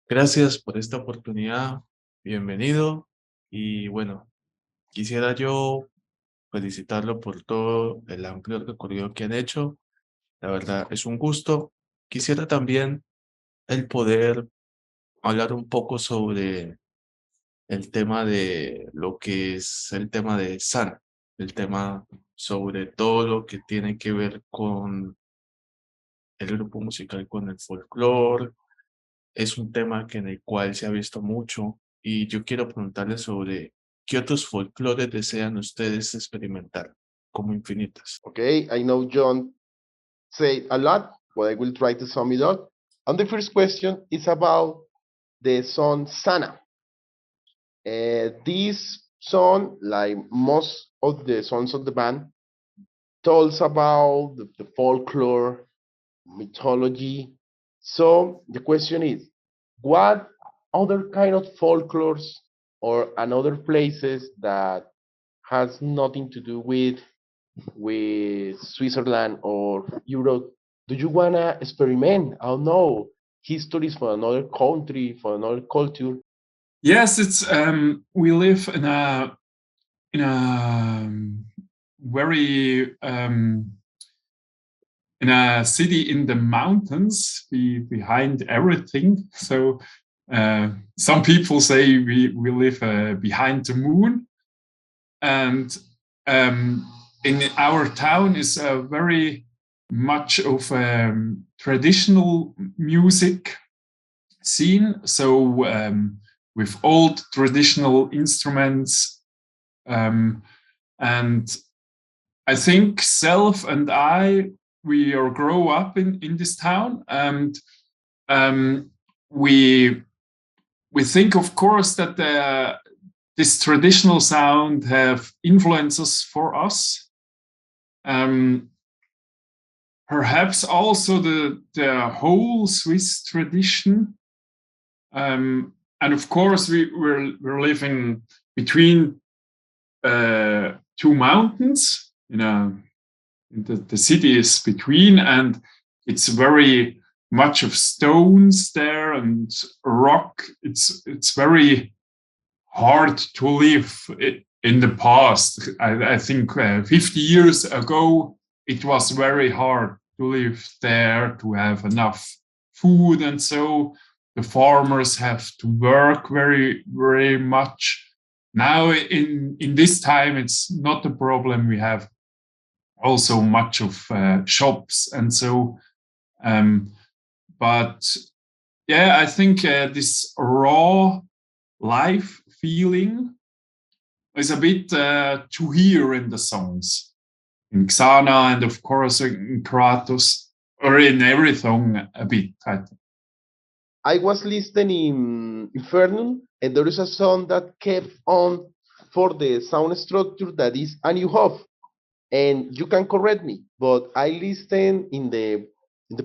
Gracias por esta oportunidad, bienvenido. Y bueno, quisiera yo felicitarlo por todo el amplio recorrido que han hecho. La verdad es un gusto. Quisiera también el poder hablar un poco sobre el tema de lo que es el tema de Sana, el tema sobre todo lo que tiene que ver con el grupo musical, con el folclore. Es un tema que en el cual se ha visto mucho y yo quiero preguntarle sobre qué otros folclores desean ustedes experimentar como infinitas. Okay, I know John said a lot, but I will try to sum it up. And the first question is about the song Sana. This song, like most of the songs of the band, tells about the folklore, mythology. So the question is, what other kind of folklores or another places that has nothing to do with Switzerland or Europe, do you wanna experiment? I don't know, histories for another country, for another culture. Yes, it's we live in a very in a city in the mountains behind everything. So some people say we live behind the moon, and in our town is a very much of traditional music scene. So with old traditional instruments, and I think Self and I, we are grow up in this town, and we think, of course, that this traditional sound have influences for us. Perhaps also the whole Swiss tradition, and of course we're living between two mountains. The city is between, and it's very much of stones there and rock. It's very hard to live in the past. I think 50 years ago it was very hard to live there, to have enough food, and so the farmers have to work very much. Now in this time it's not a problem. We have also much of shops, and so but yeah, I think this raw life feeling is a bit to hear in the songs, in Xana, and of course in Kratos, or in every song a bit, I think. I was listening Infernum, and there is a song that kept on for the sound structure that is a new Hof. And you can correct me, but I listen in the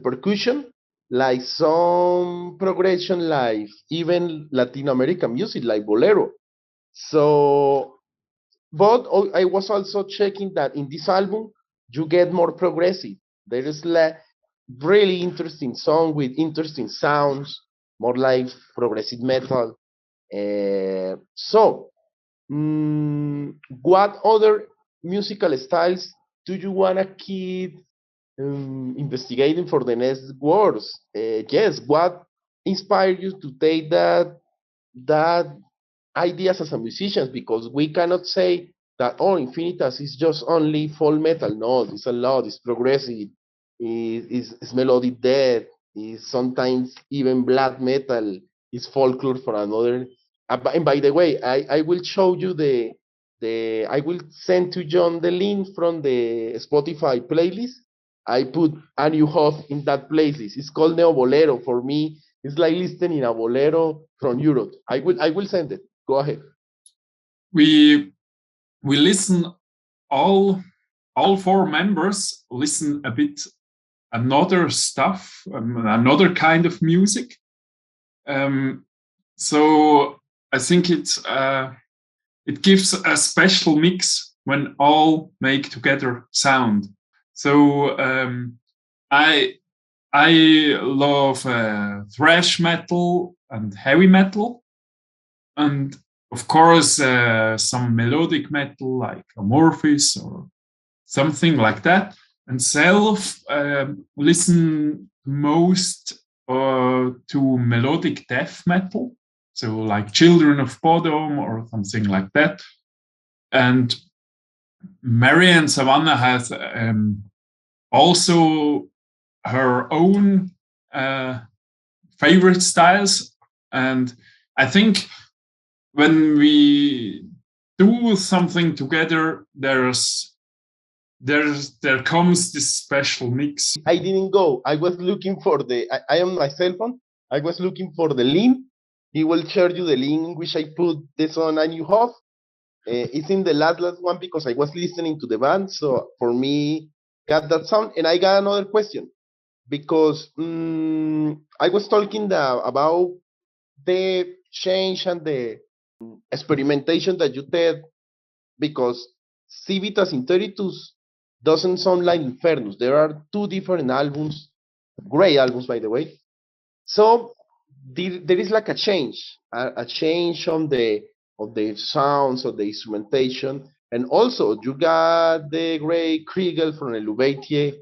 percussion like some progression, like even Latin American music, like bolero. So, but I was also checking that in this album you get more progressive. There is like really interesting song with interesting sounds, more like progressive metal. So, what other musical styles do you want to keep investigating for the next words? Yes, what inspired you to take that ideas as a musician? Because we cannot say that Infinitas is just only folk metal. No, it's a lot. It's progressive. It's melodic death. It's sometimes even black metal. It's folklore for another. And by the way, I will show you the I will send to John the link from the Spotify playlist. I put a new Hof in that playlist. It's called Neo Bolero. For me, it's like listening a bolero from Europe. I will send it. Go ahead. We listen, all four members listen a bit another stuff, another kind of music. So I think it gives a special mix when all make together sound. So I I love thrash metal and heavy metal, and of course some melodic metal like Amorphis or something like that. And self listen most to melodic death metal, so like Children of Bodom or something like that. And Mary and Savannah has also her own favorite styles, and I think when we do something together, there comes this special mix. I didn't go. I was looking for I am my cell phone. I was looking for the link. He will share you the link in which I put the song and you have. It's in the last one because I was listening to the band. So for me, got that sound. And I got another question because I was talking about the change and the experimentation that you did because Civitas Interitus doesn't sound like Infernus. There are two different albums, great albums, by the way. So there is like a change on the sounds of the instrumentation, and also you got the great Kriegel from El Louveitier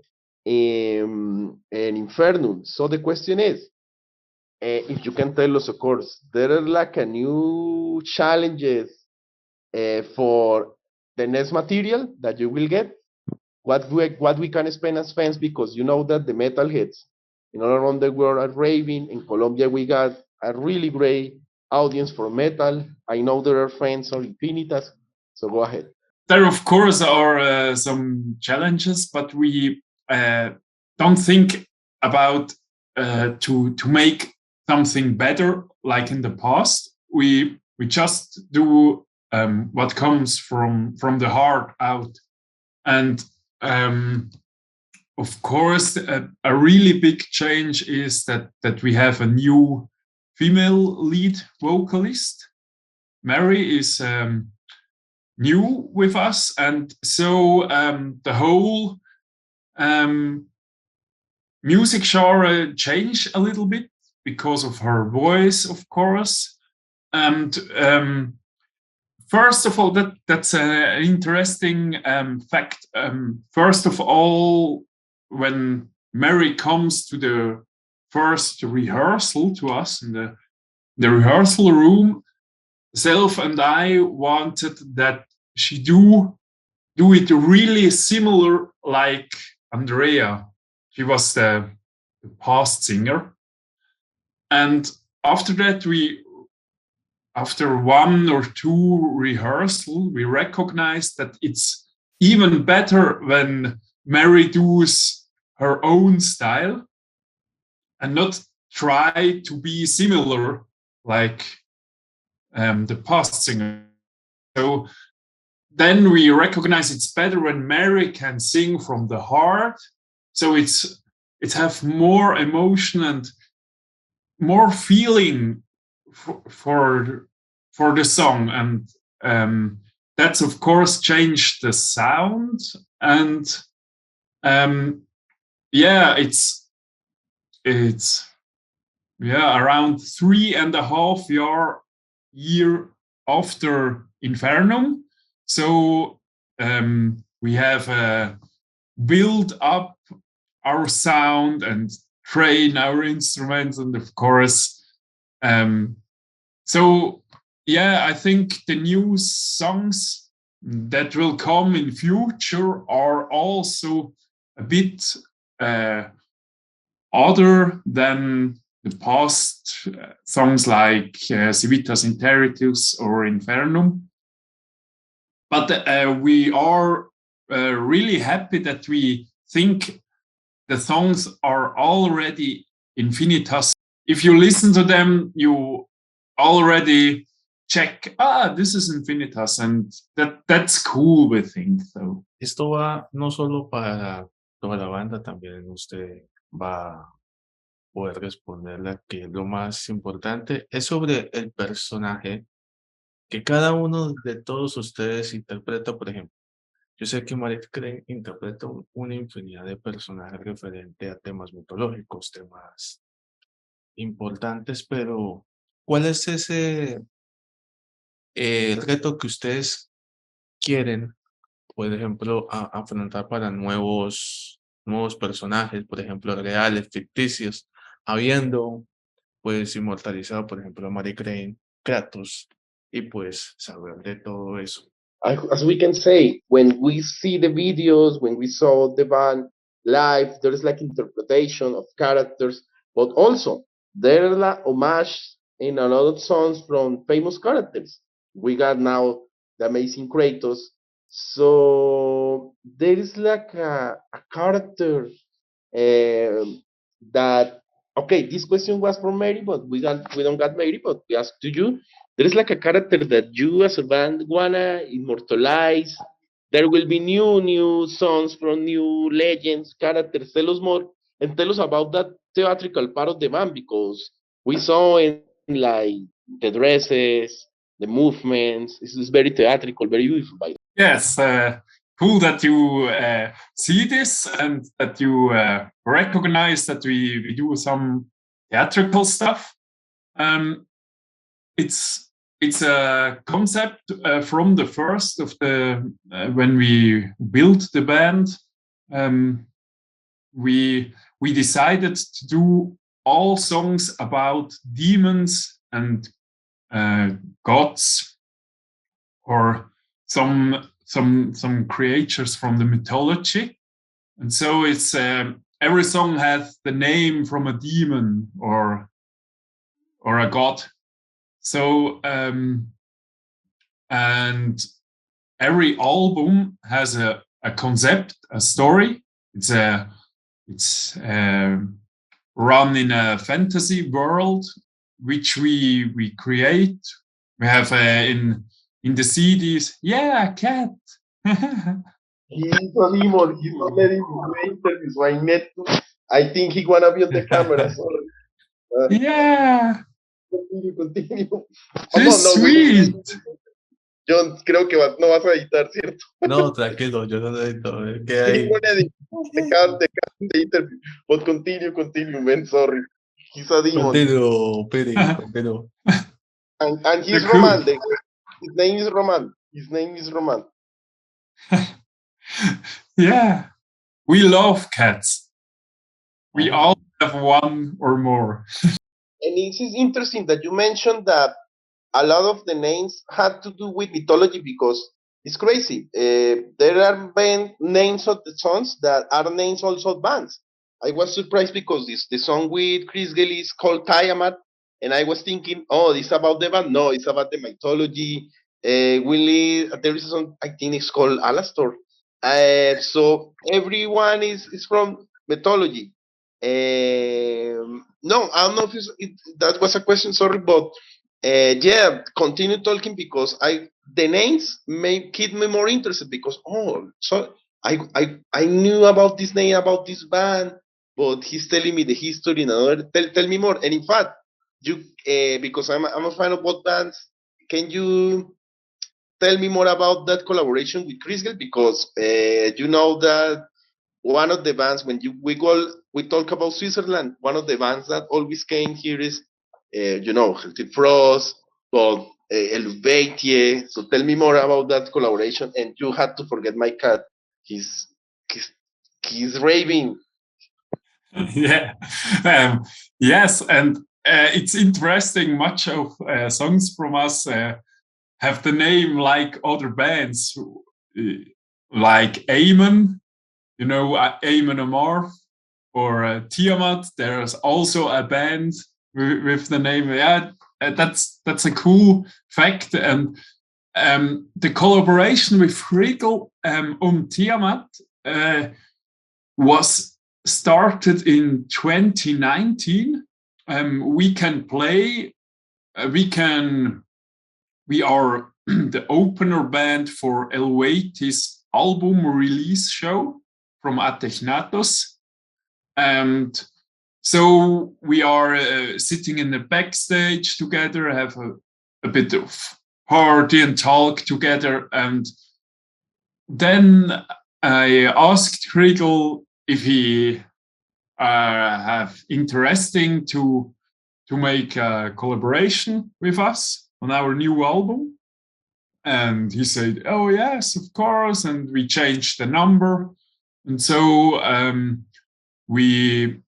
and Infernum. So the question is, if you can tell us, of course, there are like a new challenges for the next material that you will get, what we can expect as fans, because you know that the metalheads all around the world are raving. In Colombia, we got a really great audience for metal. I know there are fans of Infinitas, so go ahead. There, of course, are some challenges, but we don't think about to make something better like in the past. We just do what comes from the heart out, and of course, a really big change is that we have a new female lead vocalist. Mary is new with us, and so the whole music genre changed a little bit because of her voice, of course. And first of all, that's an interesting fact. First of all, when Mary comes to the first rehearsal to us in the rehearsal room, Self and I wanted that she do it really similar like Andrea. She was the past singer. And after that, after one or two rehearsals, we recognized that it's even better when Mary does her own style and not try to be similar like the past singer. So then we recognize it's better when Mary can sing from the heart. So it have more emotion and more feeling for the song, and that's of course changed the sound. And yeah, it's around 3.5 year after Infernum. So we have built up our sound and train our instruments, and of course, so yeah, I think the new songs that will come in future are also a bit other than the past songs like Civitas Interitus or Infernum. But we are really happy that we think the songs are already Infinitas. If you listen to them, you already check, this is Infinitas, and that's cool, we think. So. Esto va no solo para toda la banda, también usted va a poder responderle, que es lo más importante, es sobre el personaje que cada uno de todos ustedes interpreta. Por ejemplo, Yo sé que Marie Crane interpreta una infinidad de personajes referentes a temas mitológicos, temas importantes, pero ¿cuál es ese reto que ustedes quieren, por ejemplo, afrontar para nuevos personajes, por ejemplo, reales, ficticios, habiendo pues inmortalizado, por ejemplo, a Marie Crane, Kratos, y pues saber de todo eso? As we can say, when we see the videos, when we saw the band live, there's like interpretation of characters, but also there's like homage in a lot of songs from famous characters. We got now the amazing Kratos. So there is like a character that okay, this question was for Mary, but we don't got Mary, but we asked to you. There is like a character that you as a band wanna immortalize. There will be new songs from new legends, characters. Tell us more and tell us about that theatrical part of the band because we saw in like the dresses, the movements. This is very theatrical, very beautiful. By Yes, cool that you see this and that you recognize that we do some theatrical stuff. It's a concept from the first of the when we built the band. We decided to do all songs about demons and gods or some creatures from the mythology, and so it's every song has the name from a demon or a god. So and every album has a concept, a story. It's run in a fantasy world which we create. We have in the CDs, yeah, cat. he's not demon. He's not letting me do interviews. So I think he wanna be on the camera. Sorry. Yeah, Continue. she's No, sweet. John, creo que no vas a editar, ¿cierto? No, tranquilo, yo no necesito, que He ahí. won't edit. The interview. But continue, man. Sorry. He's a demon. Continúo, Piri, continúo. And he's Cool. Roman. His name is Roman. His name is Roman. Yeah, we love cats. We all have one or more. And it is interesting that you mentioned that a lot of the names had to do with mythology because it's crazy. There are names of the songs that are names also of bands. I was surprised because the song with Chris Gelly is called Tiamat, and I was thinking, oh, it's about the band. No, it's about the mythology. There is a song I think it's called Alastor. So everyone is from mythology. No, I don't know if that was a question. Sorry, but yeah, continue talking because the names make it me more interested because so I knew about this name about this band, but he's telling me the history and another. Tell me more. And in fact, you because I'm a fan of both bands. Can you tell me more about that collaboration with Chris Gale? Because you know that one of the bands when we talk about Switzerland, one of the bands that always came here is Celtic Frost, but Elubeitie. So tell me more about that collaboration. And you had to forget my cat. He's he's, he's raving. Yeah, yes, and it's interesting. Much of songs from us have the name like other bands, like Amen. You know, Amen Amarth or Tiamat. There's also a band with the name. Yeah, that's a cool fact. And the collaboration with Frigel Tiamat was started in 2019. We can play. We are the opener band for Elwaiti's album release show from Atechnatos. And so we are sitting in the backstage together, have a bit of party and talk together. And then I asked Kriegel if he have interesting to make a collaboration with us on our new album. And he said, "Oh yes, of course." And we changed the number, and so we,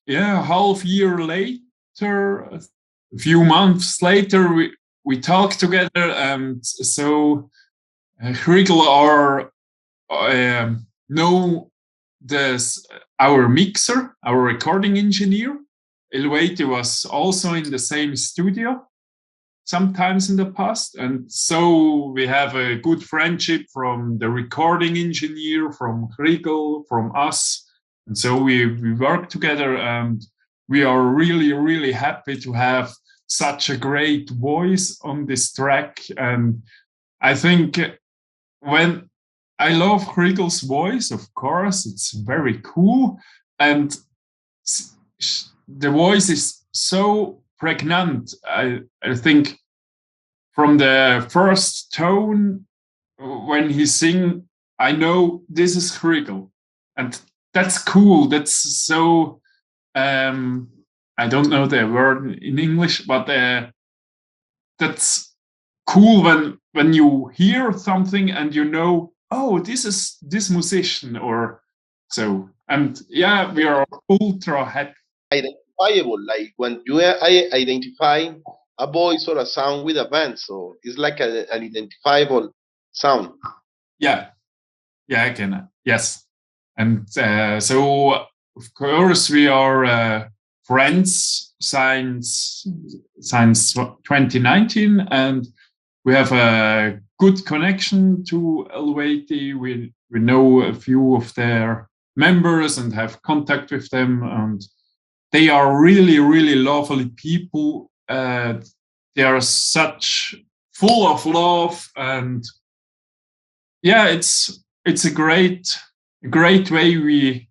half year later, a few months later, we talked together, and so Kriegel are know this our mixer, our recording engineer. Ilwete was also in the same studio sometimes in the past, and so we have a good friendship from the recording engineer, from Kriegel, from us, and so we work together, and we are really, really happy to have such a great voice on this track. And I think when I love Kriegel's voice, of course, it's very cool, and the voice is so pregnant. I think from the first tone when he sing, I know this is Kriegel, and that's cool. That's so. I don't know the word in English, but that's cool when you hear something and you know, oh, this is this musician or so. And yeah, we are ultra happy. Identifiable, like when you identify a voice or a sound with a band, so it's like an identifiable sound. Yeah, I can. Yes, and so of course we are friends since 2019, and we have a good connection to Ilwete. We know a few of their members and have contact with them, and they are really, really lovely people. They are such full of love, and yeah, it's a great way we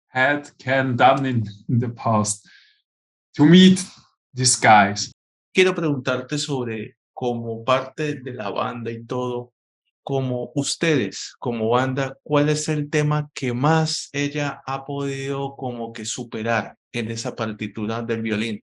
had can done in the past to meet these guys. Quiero preguntarte sobre, como parte de la banda y todo, como ustedes, como banda, ¿cuál es el tema que más ella ha podido como que superar en esa partitura del violín?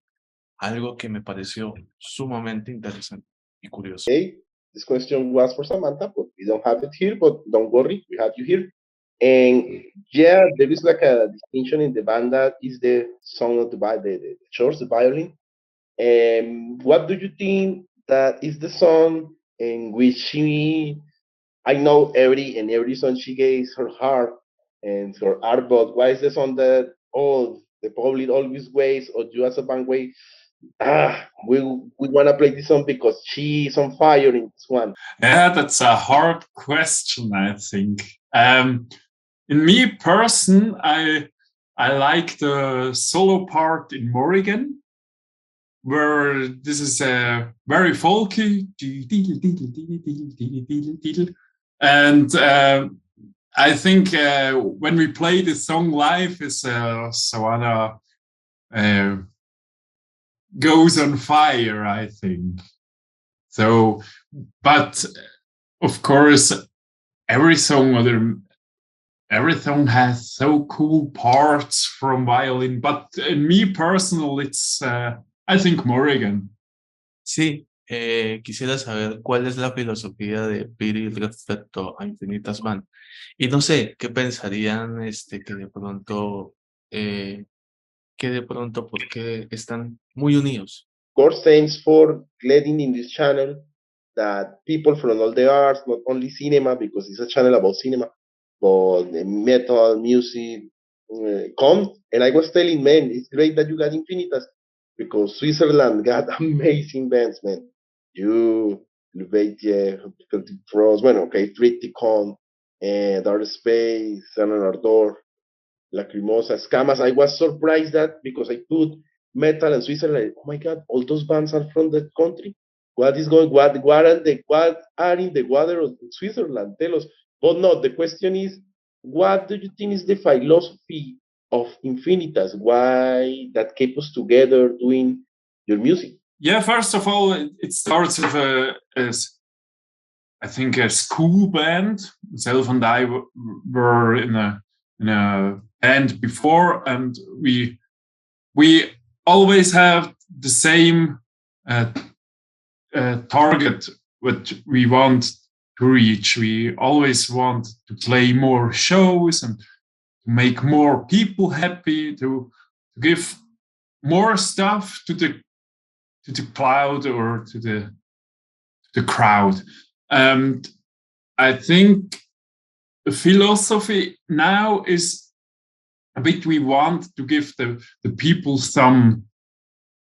Algo que me pareció sumamente interesante y curioso. Okay, this question was for Samantha, but we don't have it here. But don't worry, we have you here. And yeah, there is like a distinction in the band that is the song of the chorus, the violin. What do you think that is the song in which she? I know every song she gives her heart and her art, but why is the song that the public always waits or you as a band wait? We want to play this song because she's on fire in this one. Yeah, that's a hard question, I think. In me person, I like the solo part in Morrigan, where this is very folky, and I think when we play the song live, is Savannah goes on fire, I think. So, but of course, every song has so cool parts from violin. But in me personal, it's I think Morrigan. Sí, quisiera saber cuál es la filosofía de PIRI respecto a Infinitas Band. Y no sé, ¿qué pensarían que de pronto, porque están muy unidos? Of course, thanks for letting in this channel that people from all the arts, not only cinema, because it's a channel about cinema, but metal, music, come. And I was telling, man, it's great that you got Infinitas because Switzerland got amazing bands, man. You, Lubetje, Frost, bueno, okay, Triticon, Dark Space, San Ardor, Lacrimosa, Scamas. I was surprised that because I put metal and Switzerland, oh my God, all those bands are from that country. What is going? What are in the water of Switzerland? Tell us. But no, the question is, what do you think is the philosophy of Infinitas? Why that kept us together doing your music? Yeah, first of all, it starts with I think, a school band. Self and I were in a band before, and we always have the same target what we want to reach. We always want to play more shows and to make more people happy, to give more stuff to the cloud or to the crowd. And I think the philosophy now is a bit, we want to give the people some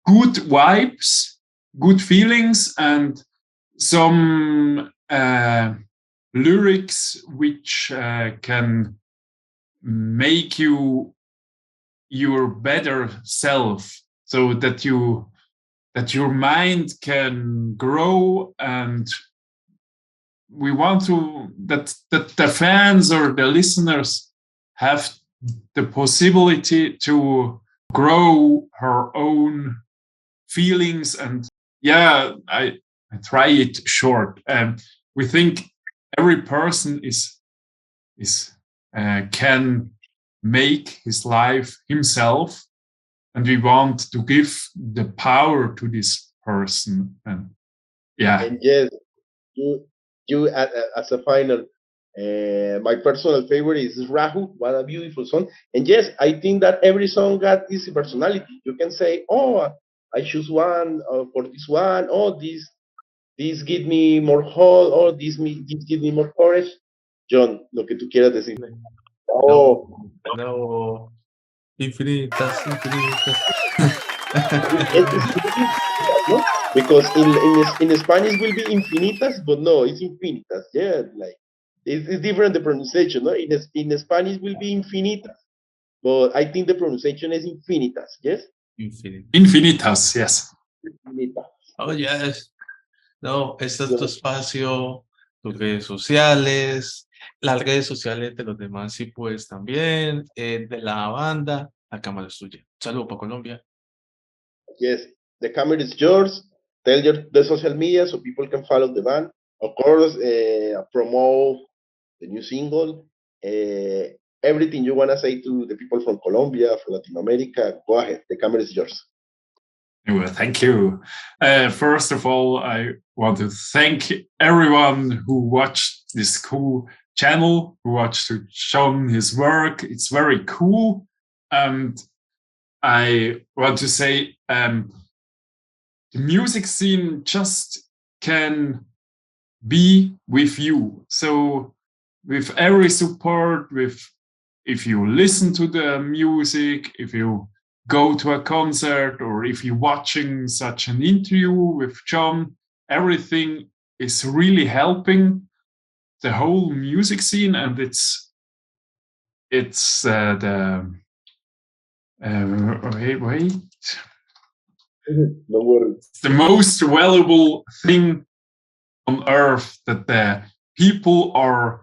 good vibes, good feelings, and some lyrics which can make you your better self, so that your mind can grow. And we want to that the fans or the listeners have the possibility to grow her own feelings. And yeah, I try it short. We think every person is can make his life himself, and we want to give the power to this person. And yeah. And yes, you as a final, my personal favorite is Rahu. What a beautiful song! And yes, I think that every song got this personality. You can say, "Oh, I choose one for this one. Oh, this give me more hope. Oh, this give me more courage." John, lo que tú quieras decir. Oh, No, infinitas, infinitas. ¿no? Because in Spanish will be infinitas, but no, it's infinitas. Yeah, like it's different the pronunciation. No, in Spanish will be infinitas, but I think the pronunciation is infinitas. Yes, Infinitas, yes. infinitas. Oh, yes. No, este es tu espacio, tus redes sociales, las redes sociales de los demás, sí, pues también, de la banda. La cámara es tuya. Saludos para Colombia. Yes, the camera is yours. Tell the social media so people can follow the band. Of course, promote the new single. Everything you want to say to the people from Colombia, from Latin America, go ahead. The camera is yours. Well, thank you. First of all, I want to thank everyone who watched this cool channel, who watched Jhon his work. It's very cool. And I want to say the music scene just can be with you. So with every support, if you listen to the music, if you go to a concert, or if you're watching such an interview with Jhon, everything is really helping the whole music scene. And it's the wait. No worries. It's the most valuable thing on earth, that the people are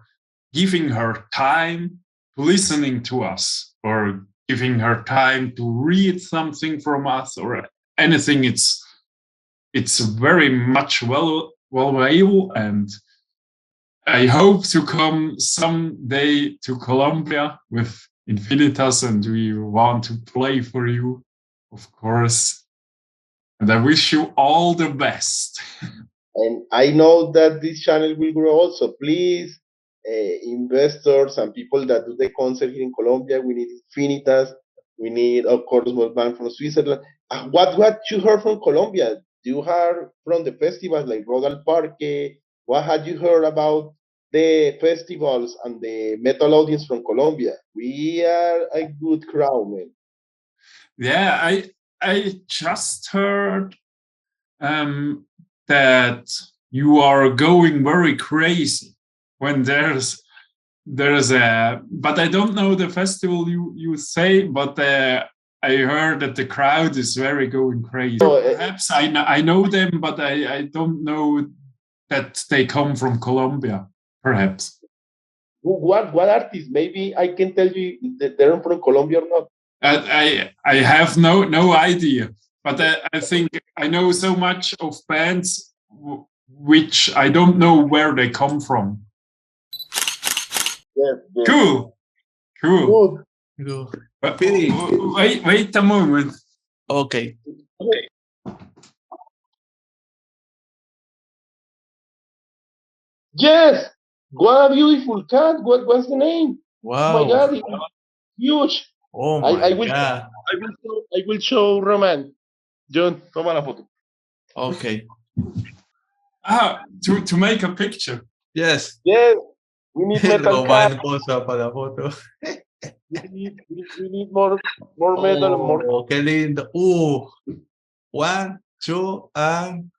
giving her time listening to us, or giving her time to read something from us, or anything. It's very much valuable. And I hope to come someday to Colombia with Infinitas, and we want to play for you, of course. And I wish you all the best. And I know that this channel will grow also. Please, investors and people that do the concert here in Colombia, we need Infinitas. We need, of course, more band from Switzerland. What you heard from Colombia? You heard from the festivals like Rodal Parque? What had you heard about the festivals and the metal audience from Colombia? We are a good crowd, man. Yeah, I just heard that you are going very crazy when there's a, but I don't know the festival you say, but I heard that the crowd is very going crazy. Perhaps I know them, but I don't know that they come from Colombia. Perhaps. What artists? Maybe I can tell you that they're from Colombia or not. I have no idea, but I think I know so much of bands which I don't know where they come from. Yes, yes. Cool. Good. Wait a moment. Okay. Yes. What a beautiful cat. What's the name? Oh my Wow. God, it's huge. Oh my I will God. I will show Roman. Jhon, toma la foto. Okay. To make a picture. Yes. Yes, we need metal cat. Roman posa para la foto. We need more metal and more. Oh, qué lindo. 1, 2, and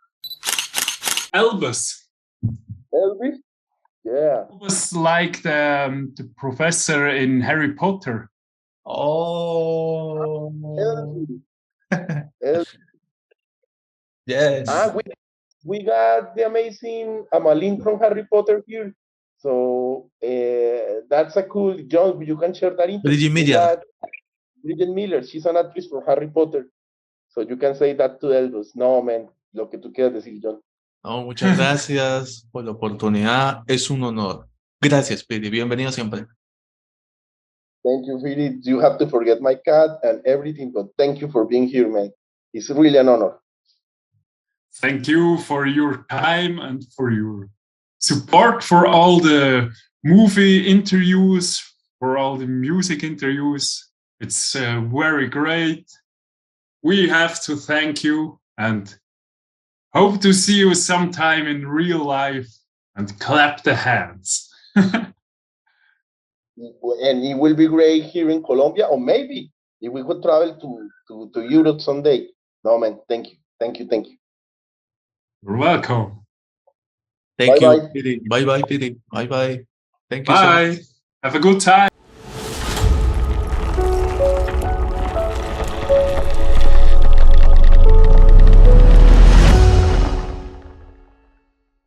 Elvis. Elvis? Yeah. Elvis, like the professor in Harry Potter. oh. Elvis. Yes. We got the amazing Amalin from Harry Potter here. So that's a cool John. You can share that interview. Bridget Miller. Bridget Miller, she's an actress from Harry Potter. So you can say that to Elvis. No, man, lo que tú quieras decir, John. No, muchas gracias por la oportunidad. Es un honor. Gracias, Piri. Bienvenido siempre. Thank you, Philip. You have to forget my cat and everything, but thank you for being here, man. It's really an honor. Thank you for your time and for your support for all the movie interviews, for all the music interviews. It's very great. We have to thank you and hope to see you sometime in real life and clap the hands. And it will be great here in Colombia, or maybe if we could travel to Europe someday. No, man, thank you. Thank you. Thank you. You're welcome. Thank Bye-bye. you, Piri. Bye-bye, Piri. Bye-bye. Thank you so much. Bye. Have a good time.